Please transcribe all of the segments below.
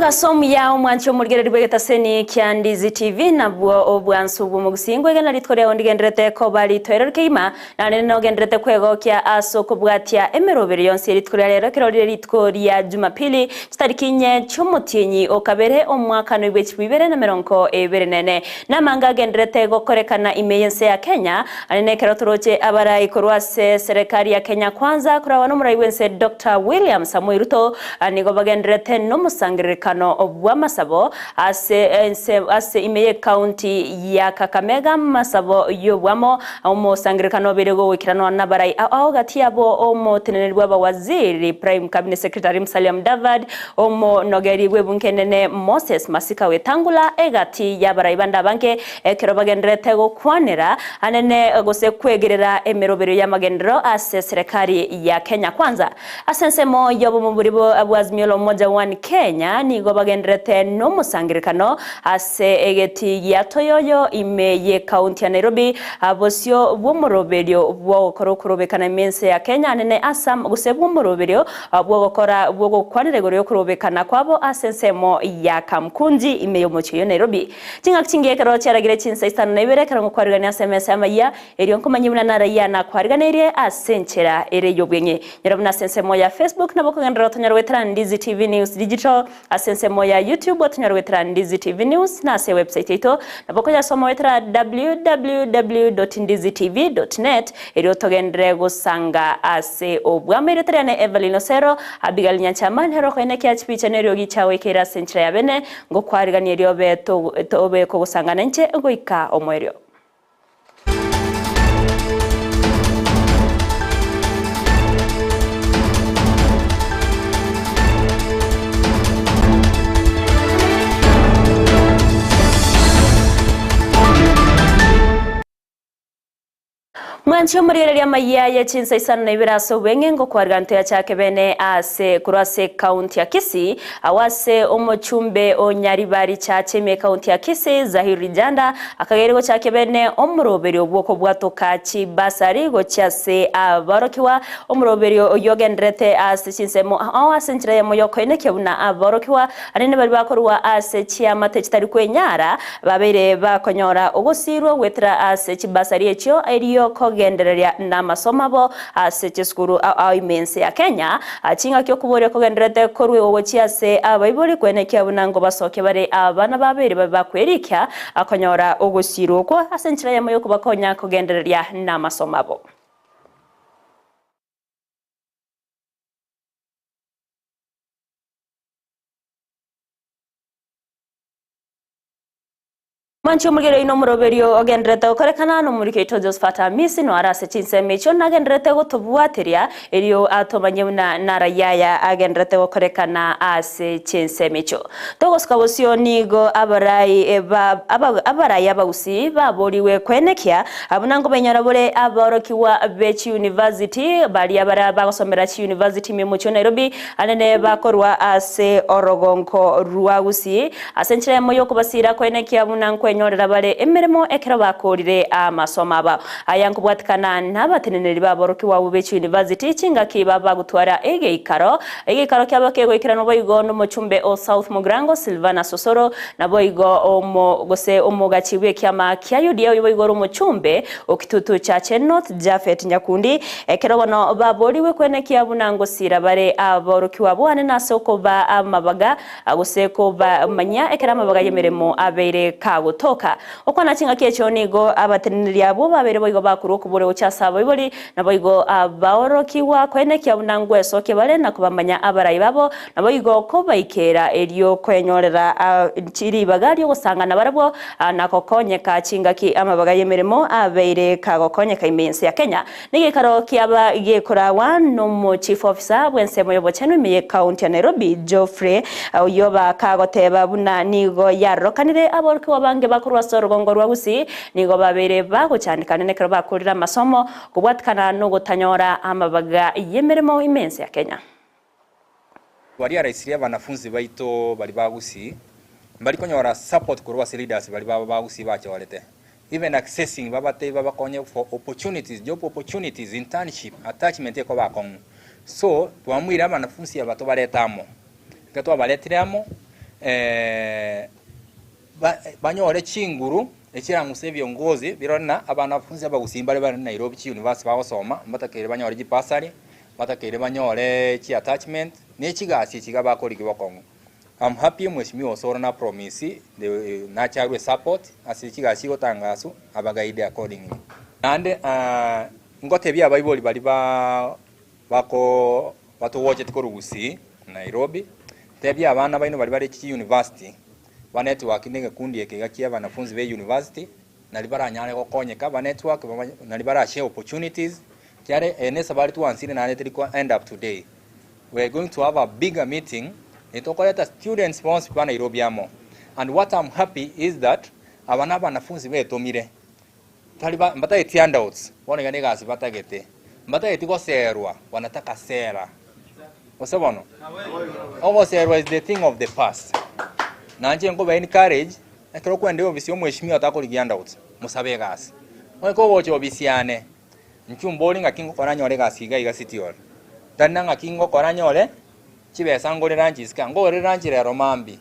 Mugasomu ya omwancho murigere bwegetaseni kya Ndizi TV nabwo obwansu bw'omugusingwe gana litkorya ondigendrete ko bali twero keima na nene ogendrete kwego kya aso kubwatya emerobere yonse litkorya rero kirorire litkorya Jumapili tariki 4 cy'umutinyi okabere omwaka no ibechibibere na meronko ebere namanga gendrete gokorekana imeyense ya Kenya anene kerotoroche abara ikorwase serikali ya Kenya kwanza kurawa no murayiwense Dr. William Samoei Ruto anigo bagendrete no musangire kano obwa masabo ase imeye county ya Kakamega masabo yobwamo omo sangirikano berego wikirano nabarai ao gati yabo omo tenenelwa waziri prime cabinet secretary Musalia Mudavadi omo nogeri webunkenene Moses Masika wetangula egati yabarai banda banke kerobagendrete go kwanera anene gose kwegerera emerobero ya magendro ase serikali ya Kenya kwanza asensemo yobo muburibo abwazimio moja 1 Kenya nigo bagendrete no musangirikano ase egeti ya Toyoyo imeye county ya Nairobi abosyo bw'umuroberio bwo korokubekana imense ya Kenya nene asam gusebwa umuroberio bwo gukora bwo gukwanirego yo kurobekana kwabo asensemo ya Kamkunji imeye mucyo ya Nairobi kingakingiye karo cyaragire CHINSA ISANO na IBERE karo kwarigana SMS AMAYIA eriyo nkomanyibuna naraya na kwariganire asenkera ereyo bwenye nyarabuna sensemo ya Facebook nabo kugendera tonyarwetera Ndizi TV News Digital asensemo ya YouTube tonyarwetera Ndizi TV News na se website ito naboko ya somo wetera www.ndizitv.net eriyo togendere gusanga ase obwamereterane EVERLYNE OSERO Abigael Nyanchama hero kwene kya chipicha neryo gichawe kera senchira ya bene ngo kwarigani eriyo beto obe ko gusanga nche goika omweryo Mwanchi umurire AMAYIA ya CHINSA ISANO na IBERE wenge ngo kwarganto ya chake bene ase kurase county ya Kisii awase omochumbe onyaribari chache me county ya Kisii Zahiri Janda akagerego chake bene omuroberi obwoko bwatoka chibasari go chase abarokiwa omuroberi oyogendrete ase chinsemo awasenchira ya moyoko eneke buna abarokiwa anene bari bakorwa ase chiamate kitari kwenyara babere bakonyora ogosirwo wetra ase chibasari echo eriyo gendereria na masomabo ase cheskuru au imense ya Kenya achinga kyo kubore ko genderete korwe owochia se abayibori kwenekya bunango basoke bare abana babere babakwerikya akonyora ogosiro ko asenchira yamoyo kubakonya ko gendereria na masomabo Mancho mugero ino muroberio ogendrete okorekana no muriketo Josephat Amisi no arase CHINSA mecho nagendrete gotobwateria eriyo atomanye na rayaya agendrete okorekana ase CHINSA mecho togoskabosyo nigo abarai abarai abagusi baboriwe kwenekya abunango benyara bore aborokiwa bechi university bali abara bagosomera chi university memucho Nairobi anene bakorwa ase orogonko ruagusi asenchira moyo kubasira kwenekya abunango nyorera bare emeremo ekera bakorire amasomaba ayankubwatikana nabateneneri baboroki wabo bechi university kinga kiba bagutwara egeikaro kyabakego ikirano boyigo no muchumbe o South Mugrango Silvana Sosoro na boyigo omo gose omugachibwe kyama kyayudiye boyigo ro muchumbe okitutu cha Chenot Jafet Nyakundi ekero bono baboriwe kwene kyabunango sira bare aboroki wabo ane nasoko ba amabaga agoseko ba manya ekera amabaga yemeremo abere kagoto okwana kinga kecho nigo abateneri abo babere boyigo bakuru kubure ucyasaba ibori naboyigo abaorokiwa kwene kyabunangwe soke bare nakubamanya abarayi babo naboyigo ko bayikera eriyo kwenyorera chiri bagari gusanga nabarabo nakokonye ka kinga ki amabaga yemeremo abere kagokonye ka imense ya Kenya nige karo kyaba igekora no mu chief officer bwensemo yobo chenu miye county ya Nairobi Geoffrey uyoba kagoteba buna nigo yarokanire aborokiwa bange bakuru wasorogongo rwagusi nigo babere bagucyanikana nekero bakurira masomo kubwatkana no gutanyora amabaga yemeremo imense ya Kenya wali araisiria banafunzi baito bali bagusi bali konyora support kurwa leaders bali bagusi bache walete even accessing babate babakonye for opportunities job opportunities internship attachment ko bakon so twamwira banafunzi abato baletamo gatwa baletiramo banyole chinguru ekirangusa ebyongozi birona abana bafunze abagusimba bali Nairobi University bagosoma batakere banyole gipasari batakere banyole chi attachment n'ekigasi ekigaba kolikibwa kongo. I'm happy mweshimiwa osoro na promise the natural support asiki gotangasu abagaide accordingly. And ngote bya bayiboli bali bako batuwoche tikoro Gusii Nairobi tebya abana baino bali chi university ba network ninge kundi ekegakia banafunzi be university nali baranyale kokonyeka ba network nali barashare opportunities kyare enesa bali tuansire na netriko end up today. We are going to have a bigger meeting. Itokoleta students bonse pa Nairobi amo. And what I'm happy is that abana banafunzi betomire. Taliba mbata eti handouts. Wone gane gasi batagete. Mbata eti goserwa wanataka sera. Osabono. Ogoserwa is the thing of the past. Nanje ngo ba encourage ekero kwende obisi omweshimiwa atakoli handouts. Musabe gasi. Wone ko wocho obisiane. Nchumboli ngakingo konanyole gasi ga city. Tananga kingo koranyole chibesa ngore ranchi ska ngore ranchi rero mambi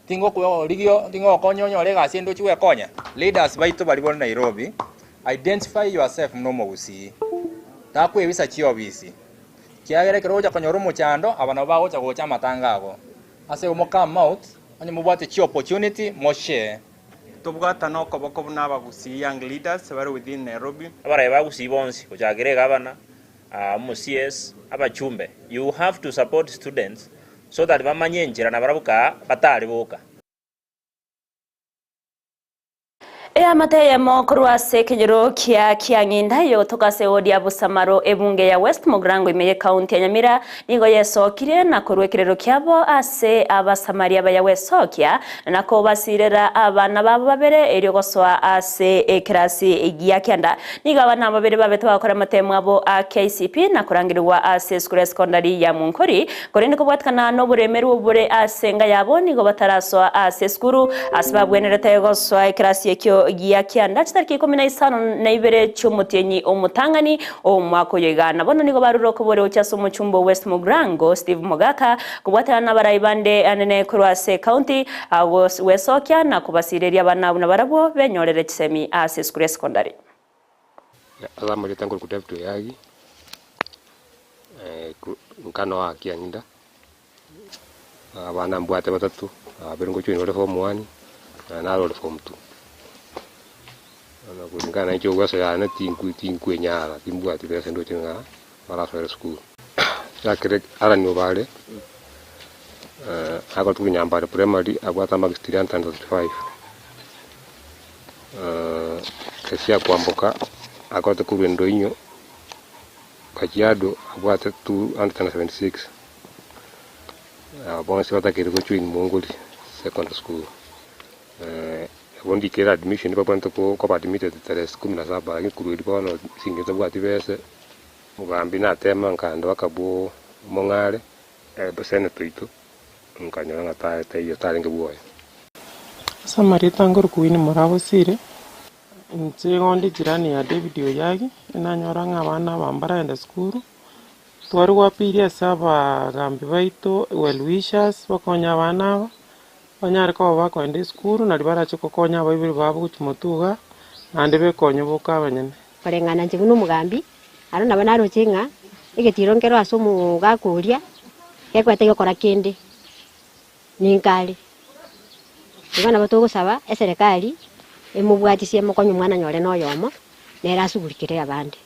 tingo ko ligio tingo konyonyole gasi ndo chiwe konya leaders baito bali bol Nairobi identify yourself mnomo Gusii takwe bisa chiobisi kiagere keroja konyoro muchando abana bago chagocha matangago ase omoka mouth onye mubate chi opportunity moshe tobugata no koboko buna Gusii young leaders bari within Nairobi abara ba Gusii bonsi kuchagire gabana CS abachumbe. You have to support students so that bamanye njira na barabuka batali boka. Amateye mokorwa sekejero kia nginda yo tokase odia busamaro ebunge ya West Mugrango imeye county ya Nyamira nigo yesokire na korwekerero kyabo ase abasamaria baya wesokia nako basirera abana babo babere eryo goswa ase ekrasi igia kyanda niga abana babere babeto bakora matemo abo a KCP na kurangirwa ase school secondary ya Munkori korende ko bwatkana no buremeru obure ase nga yabo nigo bataraswa ase skuru asbabwenerete goswa ekrasi ekyo gia kianda chitariki 15 na IBERE cy'umutenyi omutangani omwako yegana bono nigo baruroko bore ucyaso mucumbo West Mugrango Steve Mogaka kubwatana n'abarayibande anene kurwase county wesokya na kubasireria abana barabo benyorere kisemi ase school secondary azamuri tangol kutafto yagi nkano akianginda abana mbwate batatu aberongo cy'inore form 1 na role form 2 ana kulingana na hicho uwezo yana tinku nyara timbua tibesa ndo chenga mara for school yakire ara ni obale ako tunyambare primary agwata magistri 135 kesia kwamboka akote kurendo inyo kajiado agwata 276 bonse batakire ko chuin mongoli secondary school wondi kera admission pa panto ko admitted teres 17 ngikuru ilipono singeza bwati bese mugambi na tema nkando akabo mongale besene tuito nkanyora ngata tayo talenge buoya samari tangor kuini morabo sire nche gondi jirani ya David oyagi inanyora ngabana bambara ende skuru twari wapiria saba gambi baito well wishers bakonya abana banyare ko bakwende skuru na libara chiko konya babiri babu kumutuga nande bekonye boka abanyene barengana nje buno mugambi aro nabana chinga igetirongero asumu gakuria yekwete gukora kindi ninkali ibana batogo saba eserikali emubwatisie mukonye mwana nyore noyomo nerasugurikire abandi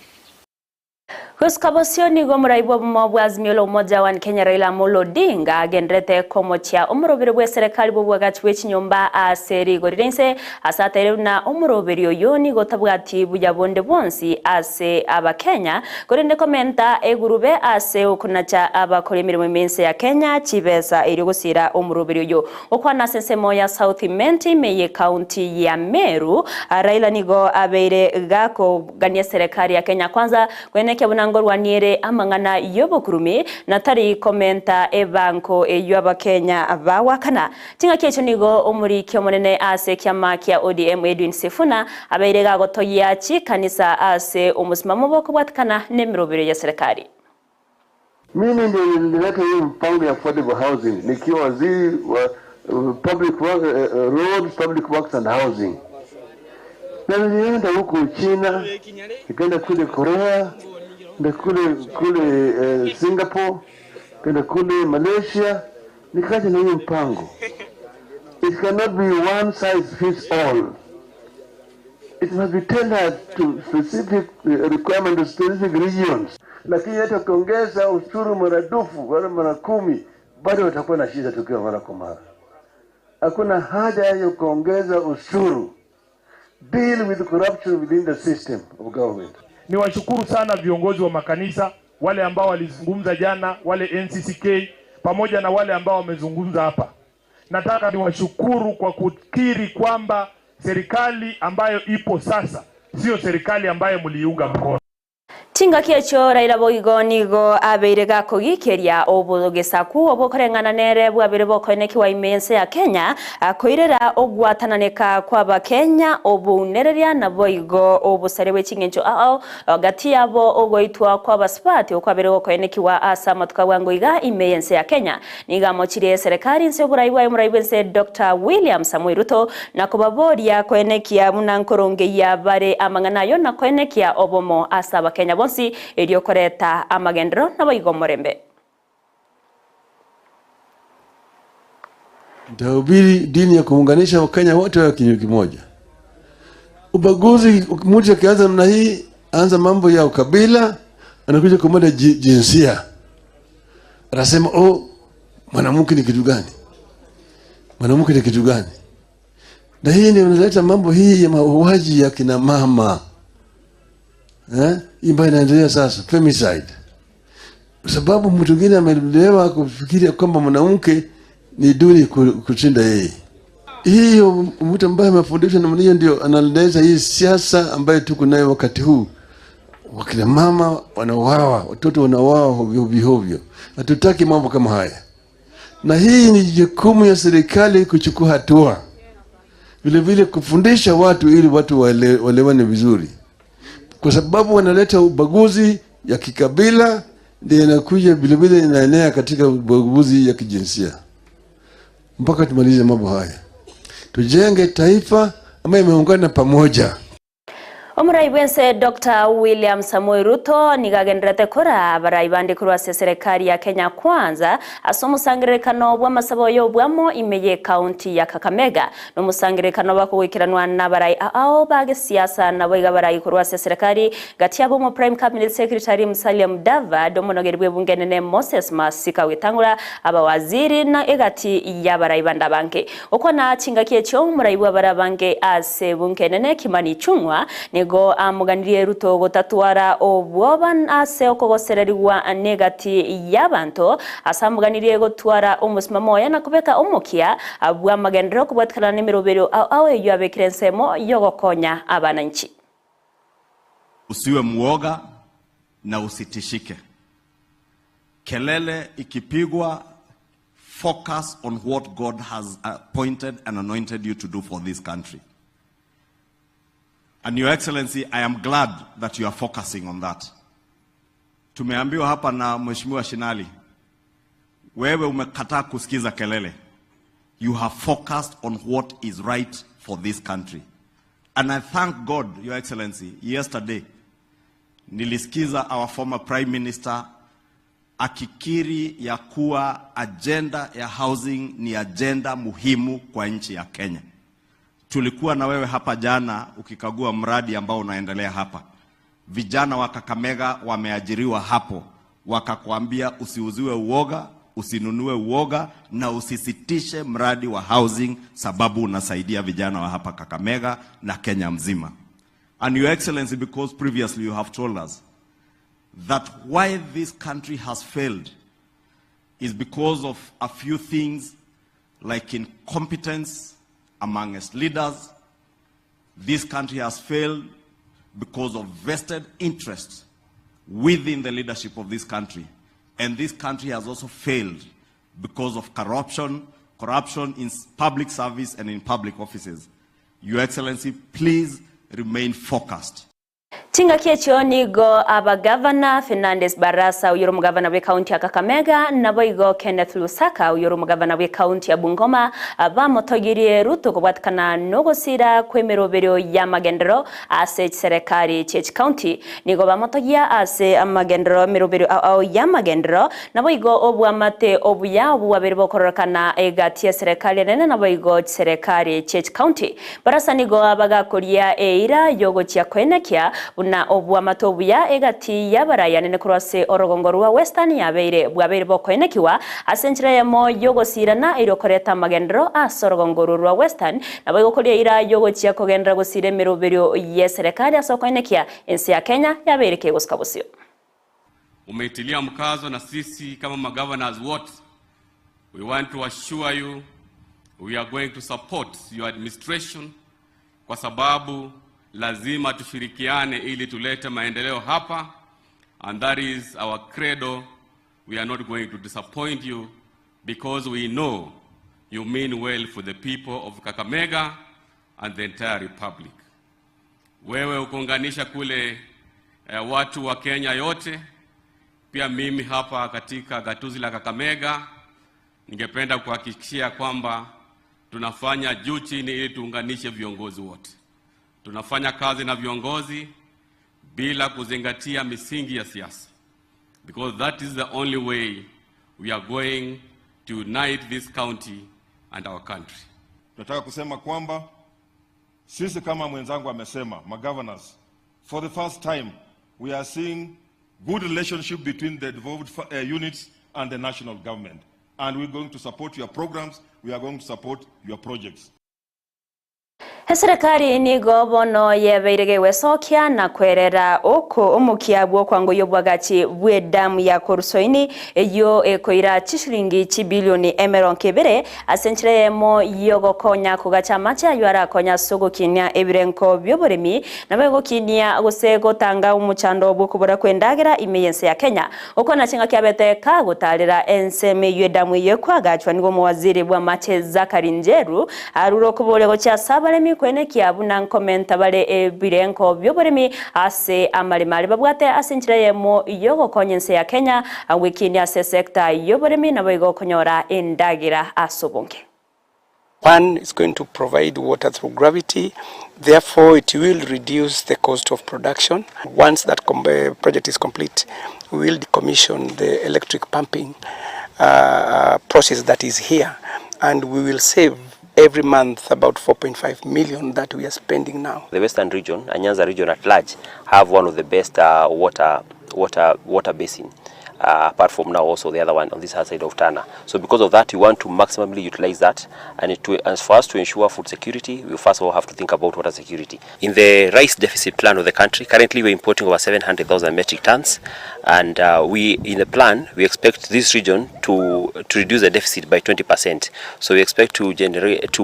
Huskabosio nigo muraibo mabwazimio umoja wa Kenya Raila Amolo Odinga agendrete komochia umurobero bwe serikali bwagachi wechinyomba aseri gorirense asatere na umurobero yoni gotabwati bujabonde bonsi ase abakenya gorende komenta egurube ase okunacha abakolemirimo imense ya Kenya chibesa iri gusira umurobero yo okwana sensemo ya South Menti meye county ya Meru Raila nigo abeire gako gania serikali ya Kenya kwanza kweneke ngorwa niere amangana yobokurume natari komenta ebanko eyaba Kenya abawakana tinga kecho nigo omuri kyomonene ase kyama kya ODM Edwin Sifuna abairega gotoya chi kanisa ase omusimamo boko bwatkana nemirobero ya serikali. Mimi ndio nilileta hii mpango ya affordable housing nikiwa waziri wa public work, roads, public works and housing. Na nilienda huko China, nikaenda kule Korea, nikaenda kule Singapore, nikaenda kule Malaysia, nikaja na hiyo mpango. It cannot be one size fits all. It must be tailored to specific requirements of specific regions. Lakini hata kuongeza ushuru maradufu wala mara 10 bado watakuwa na shida tukiwa mara kwa mara. Hakuna haja ya kuongeza ushuru. Deal with corruption within the system of government. Niwashukuru sana viongozi wa makanisa, wale ambao walizungumza jana, wale NCCK pamoja na wale ambao wamezungumza hapa. Nataka niwashukuru kwa kukiri kwamba serikali ambayo ipo sasa sio serikali ambayo mliunga mkono. Tinga kiecho Raila Boigo nigo abeire gakugikeria obugesaku obukorengana nere bwabire bokoneki wa imense ya Kenya akoirera ogwatananeka kwa bakenya obunereria na Boigo obusarewe chingencho gati yabo ogoitwa kwa basipati okwabire bokoneki wa asa matuka wango iga imense ya Kenya niga mochire serikali nse buraiwa emuraibense Dr. William Samoei Ruto na kubaboria koenekia munankoronge ya bare amanganayo na koenekia obomo asa bakenya bonsi elio koreta amagendro na Boigo Morembe. Nitahubiri dini ya kuunganisha Wakenya wote wa kinywa kimoja. Ubaguzi mmoja kianza namna hii, anza mambo ya ukabila, anakuja kwa mada jinsia. Anasema mwanamke ni kitu gani? Mwanamke ni kitu gani? Na hii ndio inaleta mambo hii ya mauaji ya kina mama. Imba inaendelea sasa, femicide. Kwa sababu mtu mwingine amelelewa kufikiria kwamba mwanamke ni duni kushinda yeye. Hiyo mtu ambaye amefundishwa na mwenyewe ndio analeza hii siasa ambayo tuko nayo wakati huu. Wakina mama wanauawa, watoto wanauawa hovyo. Hatutaki mambo kama haya. Na hii ni jukumu ya serikali kuchukua hatua. Vile vile kufundisha watu ili watu walewane vizuri. Kwa sababu wanaleta ubaguzi ya kikabila, ndio inakuja vile vile inaenea katika ubaguzi ya kijinsia. Mpaka tumalize mambo haya. Tujenge taifa ambayo imeungana pamoja. Omuraibense Dr. William Samoei Ruto nigagenderete kora baraibandi kurwa serikali ya Kenya kwanza asomusangirekano bw'amasabo yo bwamo imeye county ya Kakamega no musangirekano bakuwikiranwa na barai bage siasa na boiga barai kurwa serikali gati yabo mu Prime Cabinet Secretary Musalia Mudavadi omunogerwe bungenene Moses Masika witangura abawaziri na egati ya baraibanda banke uko na chingakie cyo muraibwa barabange ase bungenene Kimani Chungwa go amuganiriye Ruto gotatwara obwoban ase okogosereriwa negati yabanto asamuganiriye gotwara umusimamo yana kubeka umukia abwa magendero kubwatkana nimirobero eyo abekirensemo yogokonya abananchi. Usiwe muoga na usitishike. Kelele ikipigwa, focus on what God has appointed and anointed you to do for this country. And Your Excellency, I am glad that you are focusing on that. Tumeambiwa hapa na Mheshimiwa Shinali, wewe umekataa kusikiza kelele. You have focused on what is right for this country. And I thank God, Your Excellency, yesterday, nilisikiza our former Prime Minister akikiri ya kuwa agenda ya housing ni agenda muhimu kwa nchi ya Kenya. Tulikuwa na wewe hapa jana ukikagua mradi ambao unaendelea hapa. Vijana wa Kakamega wameajiriwa hapo. Wakakuambia usiuziwe uoga, usinunue uoga na usisitishe mradi wa housing sababu unasaidia vijana wa hapa Kakamega na Kenya mzima. And Your Excellency, because previously you have told us that why this country has failed is because of a few things like incompetence among its leaders. This country has failed because of vested interests within the leadership of this country. And this country has also failed because of corruption in public service and in public offices. Your Excellency, please remain focused. Chinga kiecho nigo abagavana Fernandes Barasa uyuru mugavana we county ya Kakamega nabo igo Kenneth Lusaka uyuru mugavana we county ya Bungoma bamotogirie Ruto kubwatikana nogosira kwemeroberio ya magendero ase serikali chech county nigo bamotogia ase amagendero meroberio au ya magendero nabo igo obwamate obuya obuwabere bokororokana egati ya serikali nene nabo igo serikali chech county Barasa nigo abagakoria eira yogo chia kwenekia na obwamato buya egati yabaraya nene kurwase orogongo rwa western yabeire bwabere bokoenekiwa asenchira yamo yogosirana irokoreta magendero asorogongo rwa western nabo gokoria ira yogo chia kogendera gosire meroberio ye serikali asokoenekia ensi ya Kenya yabeire kegoskabusio. Umeitilia mkazo na sisi kama magovernors wote, we want to assure you we are going to support your administration kwa sababu lazima tushirikiane ili tulete maendeleo hapa, and that is our credo. We are not going to disappoint you because we know you mean well for the people of Kakamega and the entire republic. Wewe ukonganisha kule watu wa Kenya yote, pia mimi hapa katika gatuzi la Kakamega ningependa kuhakikishia kwamba tunafanya juu chini ili tuunganishe viongozi wote. Tunafanya kazi na viongozi bila kuzingatia misingi ya siasa, because that is the only way we are going to unite this county and our country. Nataka kusema kwamba sisi kama mwenzangu amesema, governors, for the first time we are seeing good relationship between the devolved units and the national government, and we're going to support your programs, we are going to support your projects. Serikali nigo bono yebeirege wesokia na kwerera oko omukia bwo kwango yobwagachi bwe damu ya korusoini eyo ekoira chishiringi chibilioni emeronkebere asenchiremo yogo konya kugacha macha yara konya sogo kinya ebirenko byoboremi nabego kinya gusego tanga umuchando bwo kubura kwendagira imeyense ya Kenya oko na chinga kyabete ka gutalira enseme yedamu yekwagachwa nigo muwaziri bwa mache Zakari Njeru aruro kubolego cha sabaremi kwene kiabuna nkomenta bale ebirenko byoboremi ase amalimali babwate asenchiremo yogo konyense ya Kenya wikini ase sekta yoboremi nabo igo konyora endagira asobonge. One is going to provide water through gravity, therefore it will reduce the cost of production. Once that project is complete, we will decommission the electric pumping process that is here, and we will save every month about 4.5 million that we are spending now. The Western region, Nyanza region at large, have one of the best water basin. Apart from now also the other one on this side of Tana. So because of that, we want to maximally utilize that, and for us to ensure food security, we first of all have to think about water security. In the rice deficit plan of the country, currently we're importing over 700,000 metric tons, and in the plan we expect this region to reduce the deficit by 20%. So we expect to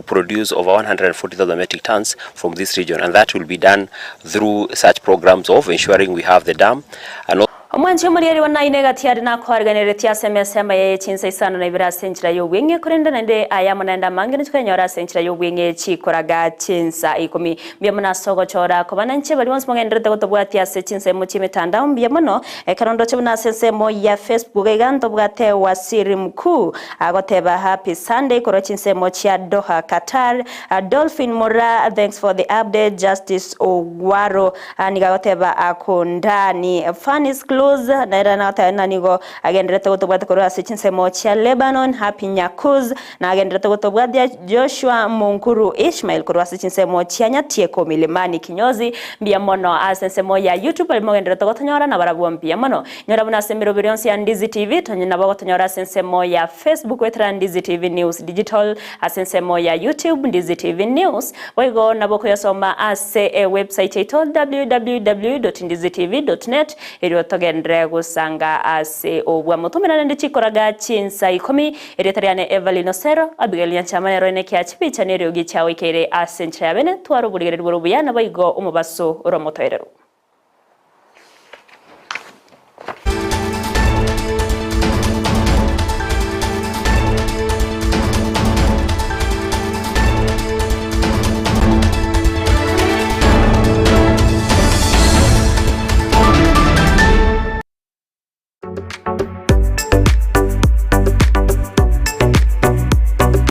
produce over 140,000 metric tons from this region, and that will be done through such programs of ensuring we have the dam and Omwanchi omurieri wana inega tiari na kwarganere tia semesema ye CHINSA ISANO na IBERE senchira yo wenge kurenda nende ayamunenda mangene tukanyora senchira yo wenge chikoraga CHINSA ikumi biamuna sogo chora kobananche bali once mongendrete gotobwati ase CHINSA muchi mitandao biamuno karondo chibuna sensemo ya Facebook iganto bwate wasiri mkuu agoteba happy Sunday koro CHINSA mochi ya Doha Qatar Dolphin Mora thanks for the update Justice Ogwaro nigagoteba akondani Fanis naira na tana nigo agendrete gotobwate koro ase CHINSA mochi ya Lebanon happy Nyakuz na agendrete gotobwate Joshua Munkuru Ishmael koro ase CHINSA mochi ya Nyatieko Milimani kinyozi biamono asensemo ya YouTube alimogendrete gotonyora na barabu biamono nyora buna semiro birionsi ya Ndizi TV tonyina bagotonyora asensemo ya Facebook wetra Ndizi TV News Digital asensemo ya YouTube Ndizi TV News boigo naboko yasoma ase website ito www.ndizitv.net iriotogendre gusanga ase obwa mutumira ndi chikoraga CHINSA ikomi eretariane EVERLYNE OSERO Abigael Nyanchama rone kyachipicha neryo gichawe kere asencha yabene twaro burigere rwo buyana boigo umubaso romotoerero.